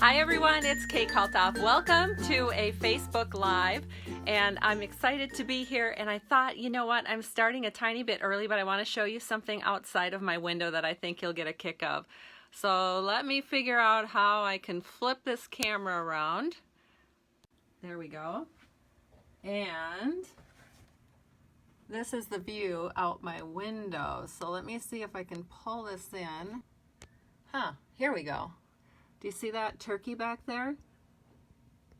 Hi everyone, it's Kay Kalthoff. Welcome to a Facebook Live, and I'm excited to be here. And I thought, you know what, I'm starting a tiny bit early, but I want to show you something outside of my window that I think you'll get a kick of. So let me figure out how I can flip this camera around. There we go. And this is the view out my window. So let me see if I can pull this in. Here we go. Do you see that turkey back there?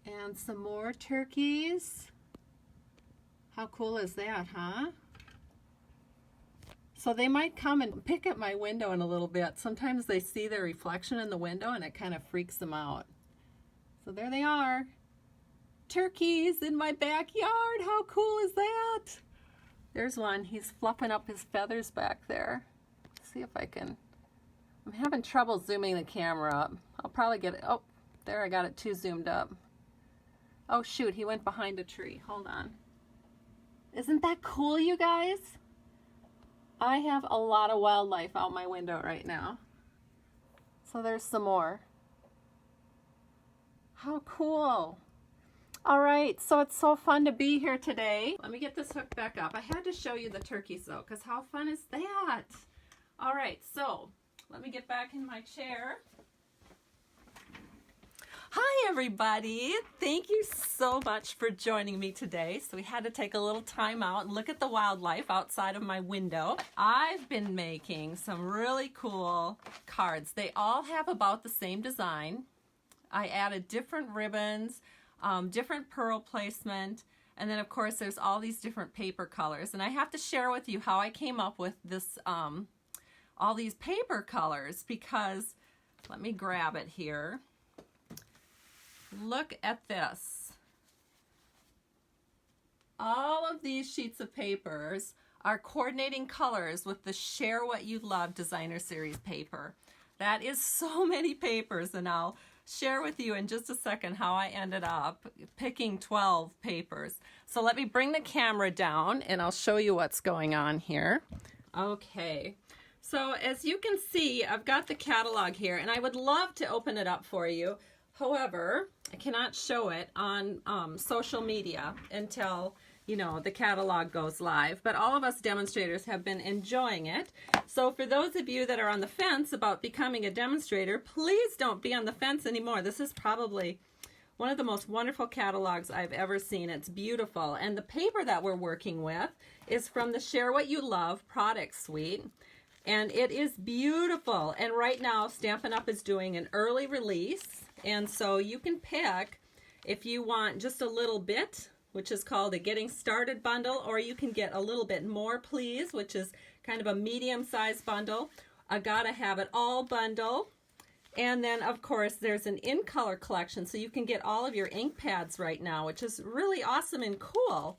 And some more turkeys. How cool is that, huh? So they might come and pick at my window in a little bit. Sometimes they see their reflection in the window and it kind of freaks them out. So there they are. Turkeys in my backyard. How cool is that? There's one. He's fluffing up his feathers back there. Let's see if I can. I'm having trouble zooming the camera up. I'll probably get it. Oh, there, I got it too zoomed up. Oh shoot, he went behind a tree. Hold on. Isn't that cool, you guys? I have a lot of wildlife out my window right now. So there's some more. How cool. All right, so it's so fun to be here today. Let me get this hooked back up. I had to show you the turkeys though, because how fun is that? All right, so let me get back in my chair. Hi everybody, thank you so much for joining me today. So we had to take a little time out and look at the wildlife outside of my window. I've been making some really cool cards. They all have about the same design. I added different ribbons, different pearl placement, and then of course there's all these different paper colors. And I have to share with you how I came up with this, all these paper colors, because let me grab it here. Look at this. All of these sheets of papers are coordinating colors with the Share What You Love Designer Series paper. That is so many papers, and I'll share with you in just a second how I ended up picking 12 papers. So let me bring the camera down and I'll show you what's going on here. Okay. So as you can see, I've got the catalog here, and I would love to open it up for you. However, I cannot show it on social media until, you know, the catalog goes live. But all of us demonstrators have been enjoying it. So for those of you that are on the fence about becoming a demonstrator, please don't be on the fence anymore. This is probably one of the most wonderful catalogs I've ever seen. It's beautiful. And the paper that we're working with is from the Share What You Love product suite. And it is beautiful. And right now, Stampin' Up! Is doing an early release. And so you can pick if you want just a little bit, which is called a Getting Started bundle, or you can get a little bit more, please, which is kind of a medium-sized bundle, a Gotta Have It All bundle. And then, of course, there's an in-color collection, so you can get all of your ink pads right now, which is really awesome and cool.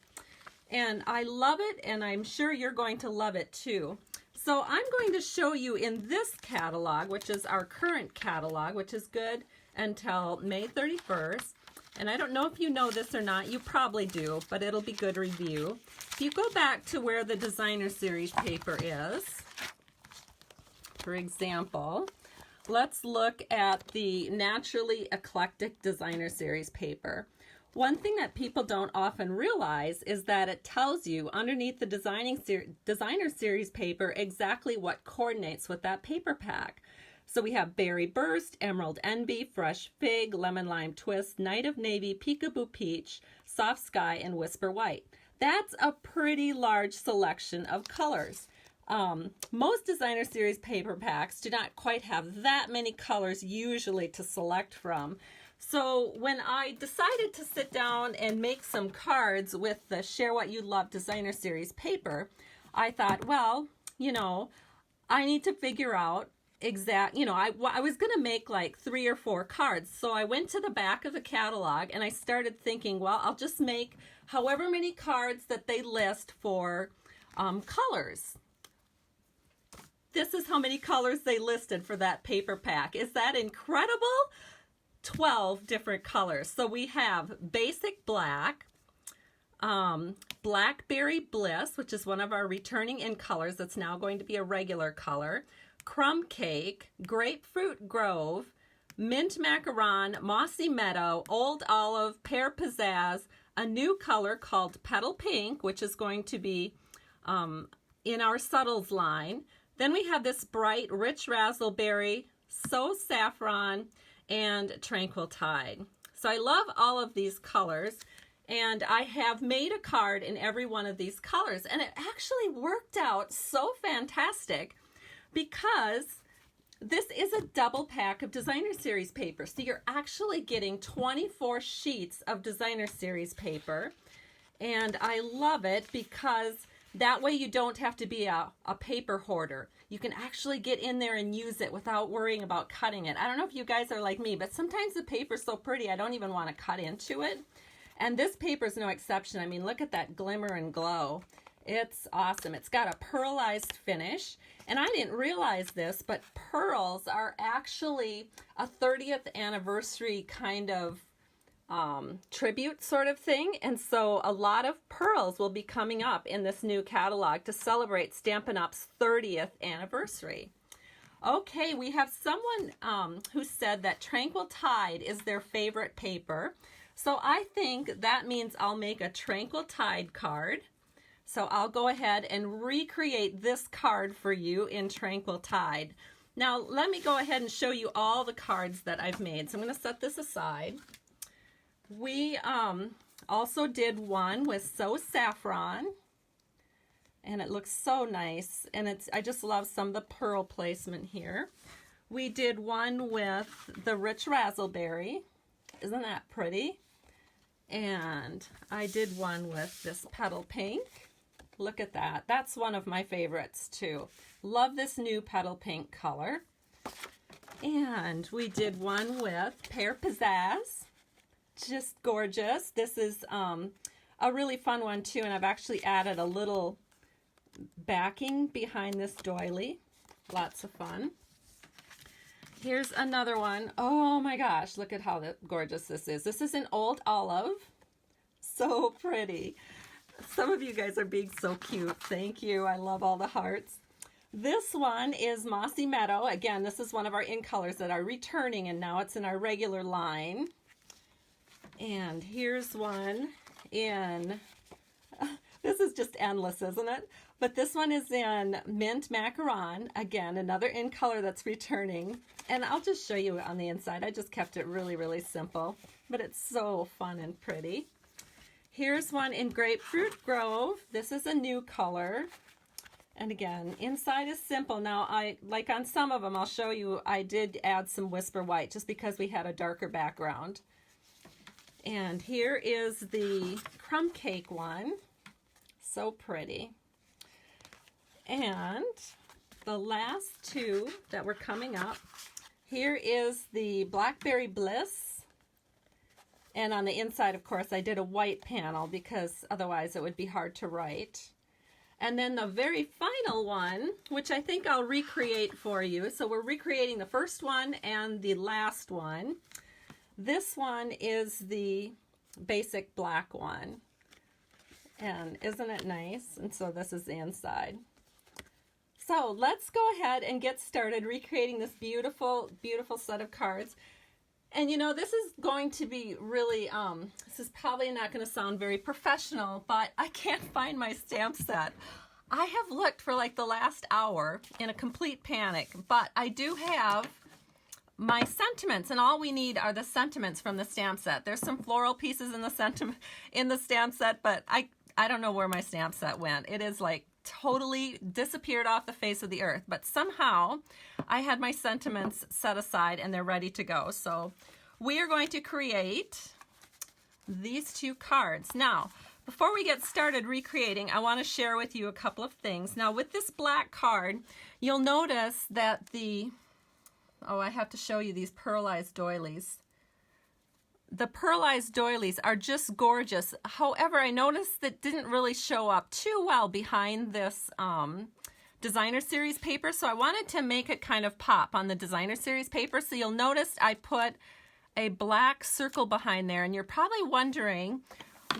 And I love it, and I'm sure you're going to love it too. So I'm going to show you in this catalog, which is our current catalog, which is good until May 31st. And I don't know if you know this or not, you probably do, but it'll be good review. If you go back to where the designer series paper is, for example, let's look at the Naturally Eclectic Designer Series paper. One thing that people don't often realize is that it tells you underneath the Designer Series paper exactly what coordinates with that paper pack. So we have Berry Burst, Emerald Envy, Fresh Fig, Lemon Lime Twist, Night of Navy, Peekaboo Peach, Soft Sky, and Whisper White. That's a pretty large selection of colors. Most Designer Series paper packs do not quite have that many colors usually to select from. So when I decided to sit down and make some cards with the Share What You Love Designer Series paper, I thought, well, you know, I need to figure out I was going to make like 3 or 4 cards. So I went to the back of the catalog and I started thinking, well, I'll just make however many cards that they list for colors. This is how many colors they listed for that paper pack. Is that incredible? 12 different colors. So we have Basic Black, Blackberry Bliss, which is one of our returning in colors that's now going to be a regular color, Crumb Cake, Grapefruit Grove, Mint Macaron, Mossy Meadow, Old Olive, Pear Pizzazz, a new color called Petal Pink, which is going to be in our Subtles line. Then we have this bright, rich raspberry, So Saffron, and Tranquil Tide. So I love all of these colors, and I have made a card in every one of these colors, and it actually worked out so fantastic because this is a double pack of Designer Series paper. So you're actually getting 24 sheets of Designer Series paper. And I love it because that way you don't have to be a paper hoarder. You can actually get in there and use it without worrying about cutting it. I don't know if you guys are like me, but sometimes the paper's so pretty I don't even want to cut into it. And this paper is no exception. I mean, look at that glimmer and glow. It's awesome. It's got a pearlized finish. And I didn't realize this, but pearls are actually a 30th anniversary kind of tribute sort of thing. And so a lot of pearls will be coming up in this new catalog to celebrate Stampin' Up's 30th anniversary. Okay, we have someone who said that Tranquil Tide is their favorite paper. So I think that means I'll make a Tranquil Tide card. So I'll go ahead and recreate this card for you in Tranquil Tide. Now let me go ahead and show you all the cards that I've made. So I'm going to set this aside. We also did one with So Saffron, and it looks so nice, and I just love some of the pearl placement here. We did one with the rich raspberry. Isn't that pretty? And I did one with this petal pink. Look at that. That's one of my favorites too. Love this new petal pink color. And we did one with Pear Pizzazz. Just gorgeous. This is a really fun one too, and I've actually added a little backing behind this doily. Lots of fun. Here's another one. Oh my gosh, look at how gorgeous this is. This is an Old Olive. So pretty. Some of you guys are being so cute. Thank you. I love all the hearts. This one is Mossy Meadow. Again, this is one of our in colors that are returning, and now it's in our regular line. And here's one in, this is just endless, isn't it? But this one is in Mint Macaron. Again, another in color that's returning. And I'll just show you on the inside. I just kept it really, really simple. But it's so fun and pretty. Here's one in Grapefruit Grove. This is a new color. And again, inside is simple. Now, like on some of them, I'll show you, I did add some Whisper White just because we had a darker background. And here is the Crumb Cake one. So pretty. And the last two that were coming up, here is the Blackberry Bliss. And on the inside, of course, I did a white panel because otherwise it would be hard to write. And then the very final one, which I think I'll recreate for you. So we're recreating the first one and the last one. This one is the basic black one. And isn't it nice? And so this is the inside. So let's go ahead and get started recreating this beautiful, beautiful set of cards. And you know, this is going to be really, this is probably not going to sound very professional, but I can't find my stamp set. I have looked for like the last hour in a complete panic, but I do have my sentiments, and all we need are the sentiments from the stamp set. There's some floral pieces in the stamp set, but I don't know where my stamp set went. It is like totally disappeared off the face of the earth, but somehow I had my sentiments set aside and they're ready to go. So we are going to create these two cards. Now, before we get started recreating, I want to share with you a couple of things. Now, with this black card, you'll notice that I have to show you these pearlized doilies. The pearlized doilies are just gorgeous. However, I noticed that didn't really show up too well behind this Designer Series paper, so I wanted to make it kind of pop on the Designer Series paper. So you'll notice I put a black circle behind there, and you're probably wondering,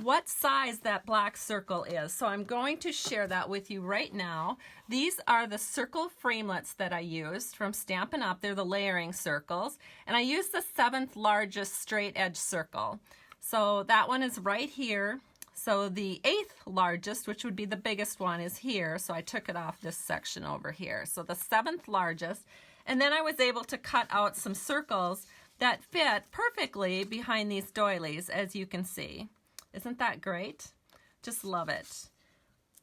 what size that black circle is. So I'm going to share that with you right now. These are the circle framelits that I used from Stampin' Up. They're the layering circles. And I used the 7th largest straight edge circle. So that one is right here. So the 8th largest, which would be the biggest one, is here. So I took it off this section over here. So the 7th largest. And then I was able to cut out some circles that fit perfectly behind these doilies, as you can see. Isn't that great? Just love it.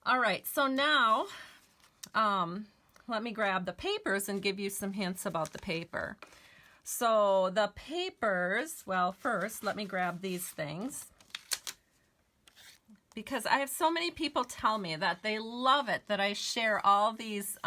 All right, so now let me grab the papers and give you some hints about the paper. So the papers, well, first let me grab these things, because I have so many people tell me that they love it that I share all these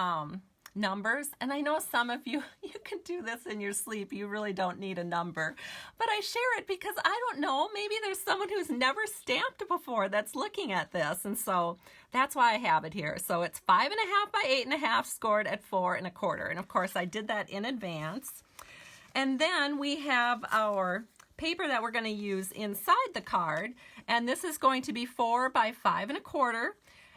numbers, and I know some of you, you can do this in your sleep, you really don't need a number, but I share it because I don't know, maybe there's someone who's never stamped before that's looking at this, and so that's why I have it here. So it's 5.5 by 8.5 scored at 4 1/4, and of course I did that in advance. And then we have our paper that we're going to use inside the card, and this is going to be 4 by 5 1/4,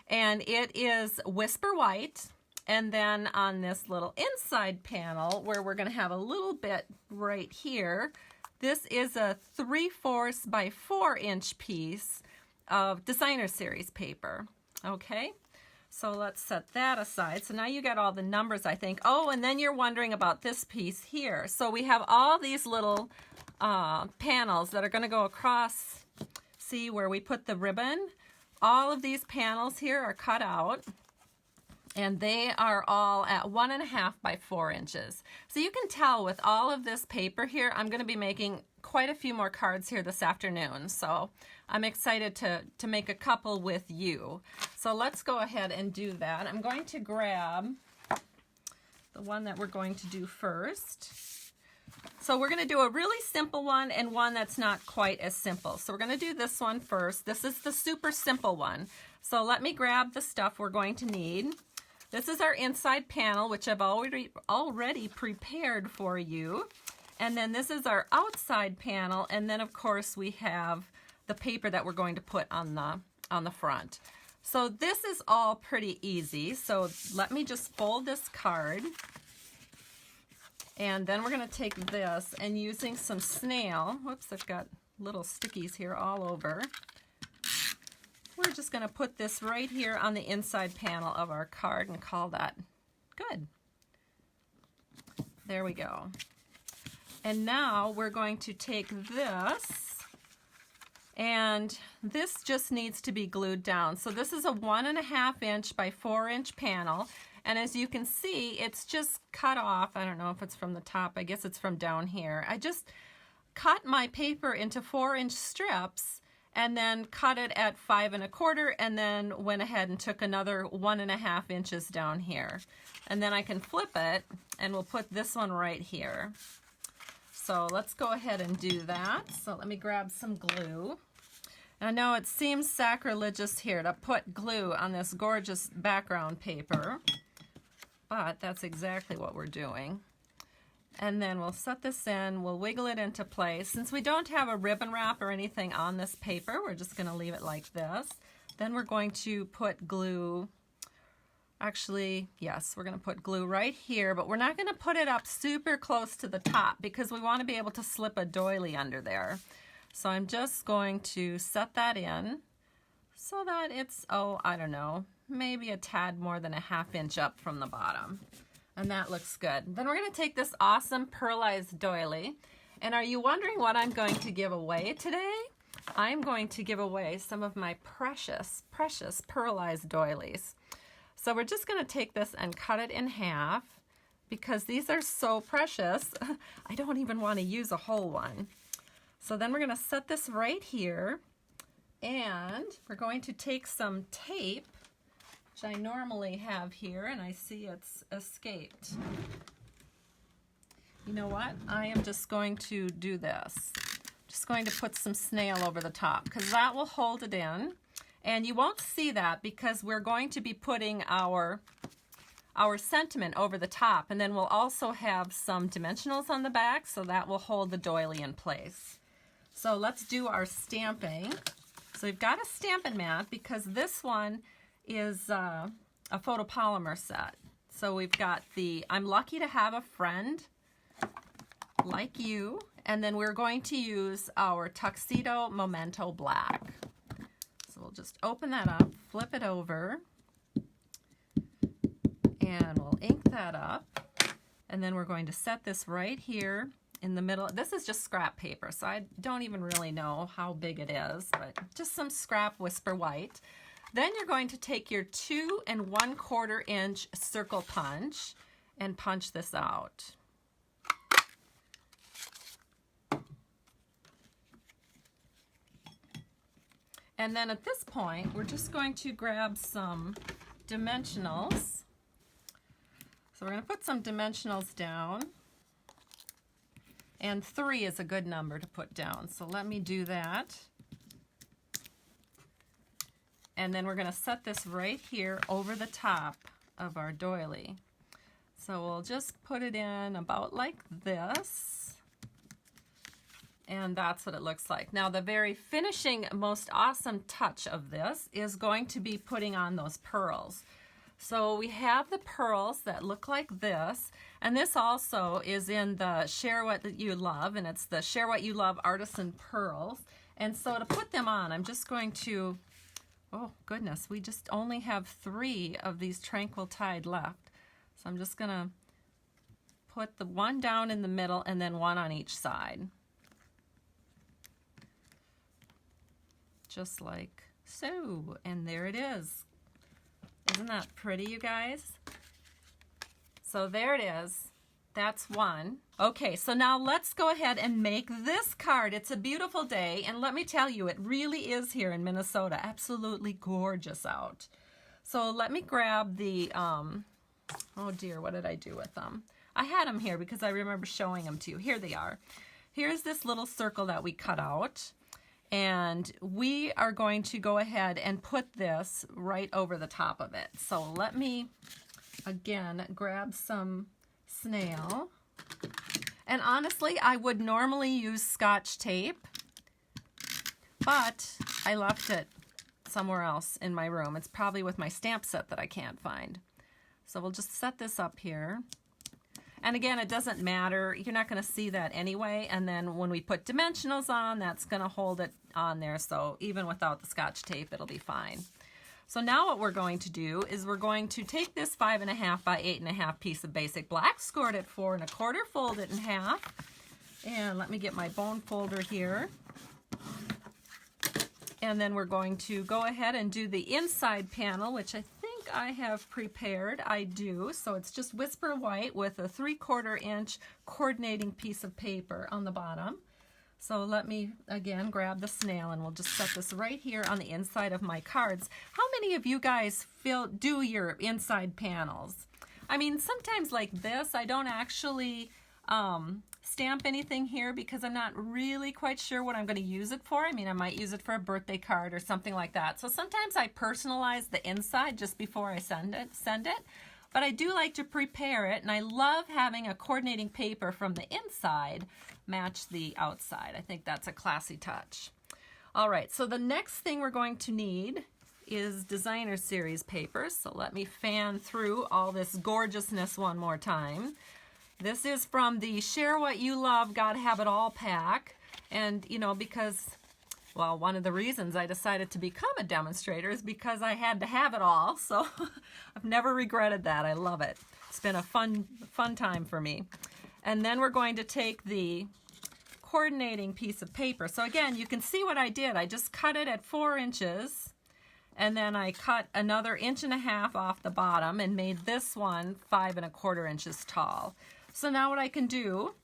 and it is Whisper White. And then on this little inside panel, where we're going to have a little bit right here, this is a 3/4 by 4 inch piece of designer series paper. Okay, so let's set that aside. So now you got all the numbers, I think. Oh, and then you're wondering about this piece here. So we have all these little panels that are going to go across. See where we put the ribbon? All of these panels here are cut out. And they are all at 1.5 by 4 inches. So you can tell with all of this paper here, I'm going to be making quite a few more cards here this afternoon. So I'm excited to make a couple with you. So let's go ahead and do that. I'm going to grab the one that we're going to do first. So we're going to do a really simple one and one that's not quite as simple. So we're going to do this one first. This is the super simple one. So let me grab the stuff we're going to need. This is our inside panel, which I've already prepared for you. And then this is our outside panel. And then, of course, we have the paper that we're going to put on the front. So this is all pretty easy. So let me just fold this card. And then we're going to take this and using some snail. Whoops, I've got little stickies here all over. We're just going to put this right here on the inside panel of our card and call that good. There we go. And now we're going to take this, and this just needs to be glued down. So this is a 1.5 inch by 4 inch panel, and as you can see, it's just cut off. I don't know if it's from the top. I guess it's from down here. I just cut my paper into 4 inch strips and then cut it at 5 1/4, and then went ahead and took another 1.5 inches down here. And then I can flip it, and we'll put this one right here. So let's go ahead and do that. So let me grab some glue. I know it seems sacrilegious here to put glue on this gorgeous background paper, but that's exactly what we're doing. And then we'll set this in, we'll wiggle it into place. Since we don't have a ribbon wrap or anything on this paper, we're just going to leave it like this. Then we're going to put glue, actually, yes, we're going to put glue right here, but we're not going to put it up super close to the top because we want to be able to slip a doily under there. So I'm just going to set that in so that it's, oh, I don't know, maybe a tad more than a 1/2 inch up from the bottom. And that looks good. Then we're going to take this awesome pearlized doily. And are you wondering what I'm going to give away today? I'm going to give away some of my precious, precious pearlized doilies. So we're just going to take this and cut it in half because these are so precious. I don't even want to use a whole one. So then we're going to set this right here. And we're going to take some tape, which I normally have here, and I see it's escaped. You know what? I am just going to do this. Just going to put some snail over the top because that will hold it in. And you won't see that because we're going to be putting our sentiment over the top, and then we'll also have some dimensionals on the back, so that will hold the doily in place. So let's do our stamping. So we've got a Stampin' mat because this one is a photopolymer set. So we've got the I'm Lucky to Have a Friend Like You, and then we're going to use our Tuxedo Memento Black. So we'll just open that up, flip it over, and we'll ink that up. And then we're going to set this right here in the middle. This is just scrap paper, so I don't even really know how big it is, but just some scrap Whisper White. Then you're going to take your 2 1/4 inch circle punch and punch this out. And then at this point, we're just going to grab some dimensionals. So we're going to put some dimensionals down. And 3 is a good number to put down. So let me do that. And then we're going to set this right here over the top of our doily. So we'll just put it in about like this. And that's what it looks like. Now the very finishing, most awesome touch of this is going to be putting on those pearls. So we have the pearls that look like this, and this also is in the Share What You Love, and it's the Share What You Love Artisan Pearls. And so to put them on, I'm just going to, oh goodness, we just only have 3 of these Tranquil Tide left. So I'm just gonna put the one down in the middle and then one on each side. Just like so, and there it is. Isn't that pretty, you guys? So there it is. That's one. Okay, so now let's go ahead and make this card. It's a beautiful day, and let me tell you, it really is here in Minnesota. Absolutely gorgeous out. So let me grab the, oh dear, what did I do with them? I had them here because I remember showing them to you. Here they are. Here's this little circle that we cut out. And we are going to go ahead and put this right over the top of it. So let me, again, grab some snail. And honestly, I would normally use Scotch tape, but I left it somewhere else in my room. It's probably with my stamp set that I can't find. So we'll just set this up here. And again, it doesn't matter. You're not going to see that anyway. And then when we put dimensionals on, that's going to hold it on there. So even without the Scotch tape, it'll be fine. So now what we're going to do is we're going to take this 5.5 by 8.5 piece of basic black, score it at 4 1/4, fold it in half. And let me get my bone folder here. And then we're going to go ahead and do the inside panel, which I think I have prepared. I do. So it's just Whisper White with a 3/4 inch coordinating piece of paper on the bottom. So let me again grab the snail, and we'll just set this right here on the inside of my cards. How many of you guys do your inside panels? I mean, sometimes like this, I don't actually stamp anything here because I'm not really quite sure what I'm going to use it for. I mean, I might use it for a birthday card or something like that. So sometimes I personalize the inside just before I send it. But I do like to prepare it, and I love having a coordinating paper from the inside match the outside. I think that's a classy touch. All right, so the next thing we're going to need is designer series papers. So let me fan through all this gorgeousness one more time. This is from the Share What You Love, Gotta Have It All pack. And, you know, because, well, one of the reasons I decided to become a demonstrator is because I had to have it all. So I've never regretted that. I love it. It's been a fun time for me. And then we're going to take the coordinating piece of paper. So again, you can see what I did. I just cut it at 4 inches. And then I cut another 1.5 inches off the bottom and made this one 5 1/4 inches tall. So now what I can do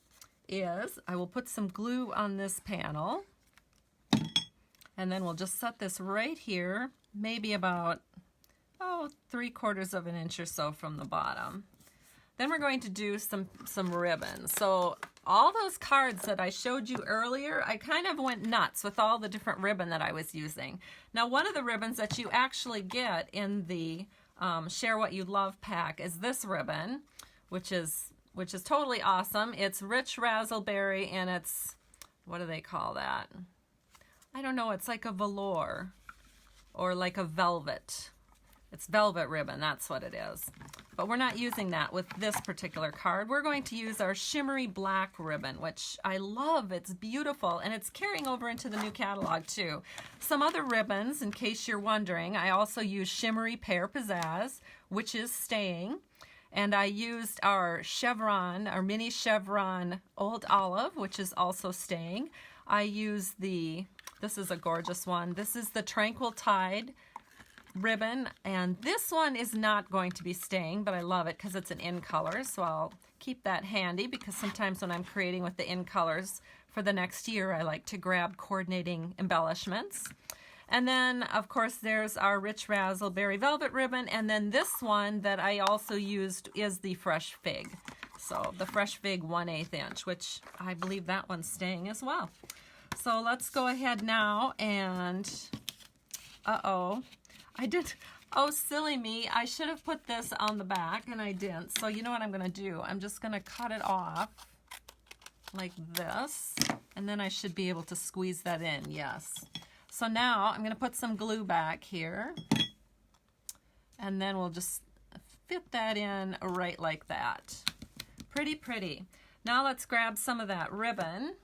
is I will put some glue on this panel, and then we'll just set this right here, maybe about, 3/4 inch or so from the bottom. Then we're going to do some ribbons. So all those cards that I showed you earlier, I kind of went nuts with all the different ribbon that I was using. Now, one of the ribbons that you actually get in the Share What You Love pack is this ribbon, which is totally awesome. It's rich razzleberry, and it's, what do they call that? I don't know, it's like a velour or like a velvet. It's velvet ribbon, that's what it is. But we're not using that with this particular card. We're going to use our shimmery black ribbon, which I love. It's beautiful, and it's carrying over into the new catalog too. Some other ribbons, in case you're wondering, I also use shimmery pear pizzazz, which is staying. And I used our chevron, our mini chevron old olive, which is also staying. I used this is a gorgeous one. This is the Tranquil Tide ribbon, and this one is not going to be staying, but I love it because it's an in color, so I'll keep that handy because sometimes when I'm creating with the in colors for the next year, I like to grab coordinating embellishments. And then, of course, there's our Rich Razzle Berry Velvet ribbon, and then this one that I also used is the Fresh Fig. So the Fresh Fig 1/8 inch, which I believe that one's staying as well. So let's go ahead now and, oh, silly me. I should have put this on the back, and I didn't. So you know what I'm going to do? I'm just going to cut it off like this, and then I should be able to squeeze that in, yes. So now I'm going to put some glue back here, and then we'll just fit that in right like that. Pretty, pretty. Now let's grab some of that ribbon.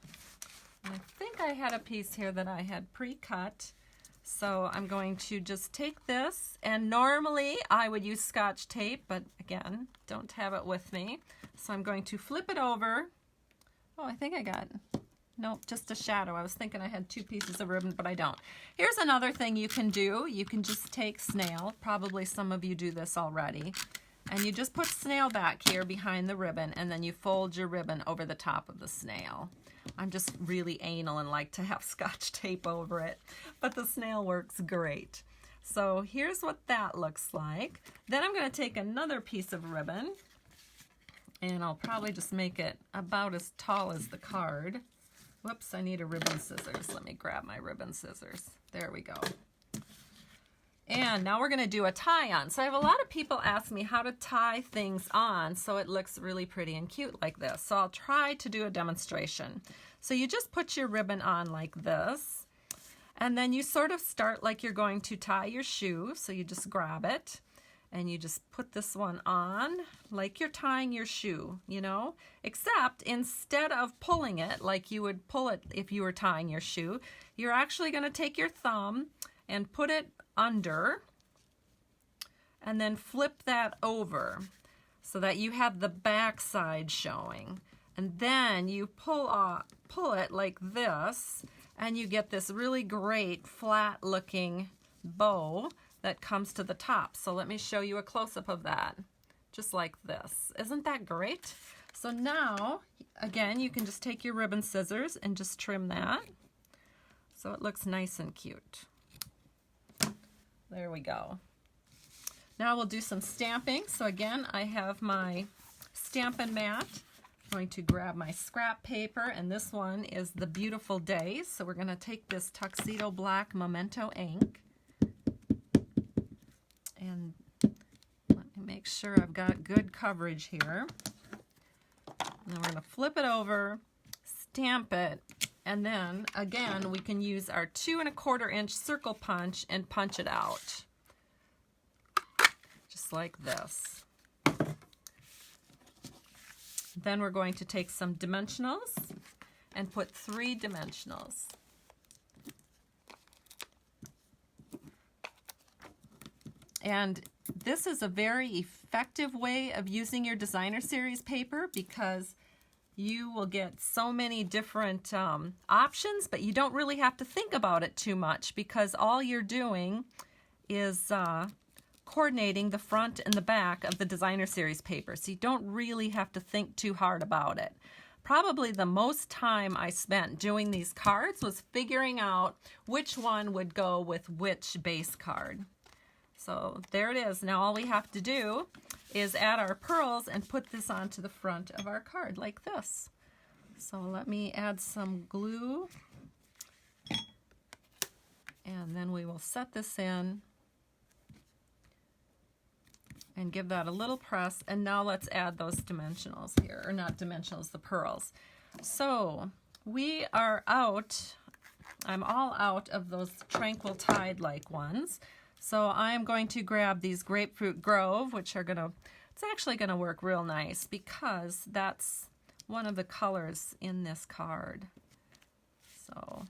I think I had a piece here that I had pre-cut. So I'm going to just take this, and normally I would use Scotch tape, but again, don't have it with me. So I'm going to flip it over. Oh, I think I got, nope, just a shadow. I was thinking I had 2 pieces of ribbon, but I don't. Here's another thing you can do. You can just take snail. Probably some of you do this already. And you just put snail back here behind the ribbon, and then you fold your ribbon over the top of the snail. I'm just really anal and like to have Scotch tape over it, but the snail works great. So here's what that looks like. Then I'm going to take another piece of ribbon, and I'll probably just make it about as tall as the card. Whoops, I need a ribbon scissors. Let me grab my ribbon scissors. There we go. And now we're going to do a tie-on. So I have a lot of people ask me how to tie things on so it looks really pretty and cute like this. So I'll try to do a demonstration. So you just put your ribbon on like this, and then you sort of start like you're going to tie your shoe. So you just grab it, and you just put this one on like you're tying your shoe, you know, except instead of pulling it like you would pull it if you were tying your shoe, you're actually going to take your thumb and put it under, and then flip that over so that you have the back side showing, and then you pull it like this, and you get this really great flat looking bow that comes to the top. So let me show you a close-up of that, just like this. Isn't that great? So now again, you can just take your ribbon scissors and just trim that so it looks nice and cute. There we go. Now we'll do some stamping. So again, I have my Stampin' mat. I'm going to grab my scrap paper, and this one is the Beautiful Day. So we're going to take this Tuxedo Black Memento ink, and let me make sure I've got good coverage here. And then we're going to flip it over, stamp it, and then again we can use our 2 1/4 inch circle punch and punch it out just like this. Then we're going to take some dimensionals and put 3 dimensionals. And this is a very effective way of using your designer series paper because you will get so many different options, but you don't really have to think about it too much because all you're doing is coordinating the front and the back of the designer series paper. So you don't really have to think too hard about it. Probably the most time I spent doing these cards was figuring out which one would go with which base card. So there it is. Now all we have to do is add our pearls and put this onto the front of our card like this. So let me add some glue, and then we will set this in and give that a little press. And now let's add those dimensionals here, or not dimensionals, the pearls. So we are out I'm all out of those Tranquil Tide-like ones. So I'm going to grab these Grapefruit Grove, which are gonna, it's actually gonna work real nice because that's one of the colors in this card. So,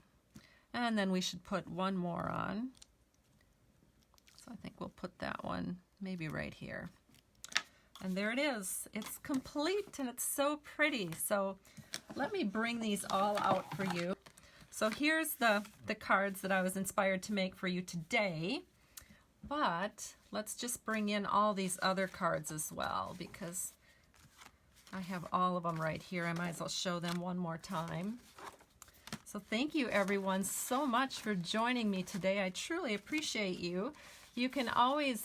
and then we should put one more on. So I think we'll put that one maybe right here. And there it is. It's complete and it's so pretty. So let me bring these all out for you. So here's the cards that I was inspired to make for you today. But let's just bring in all these other cards as well because I have all of them right here. I might as well show them one more time. So thank you everyone so much for joining me today. I truly appreciate you. You can always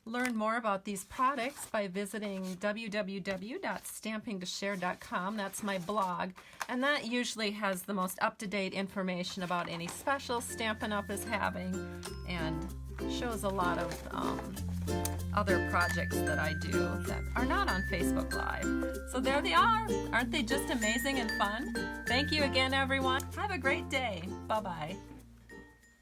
learn more about these products by visiting www.stampingtoshare.com. That's my blog, and that usually has the most up-to-date information about any specials Stampin' Up! Is having and shows a lot of other projects that I do that are not on Facebook Live. So there they are. Aren't they just amazing and fun? Thank you again, everyone. Have a great day. Bye-bye.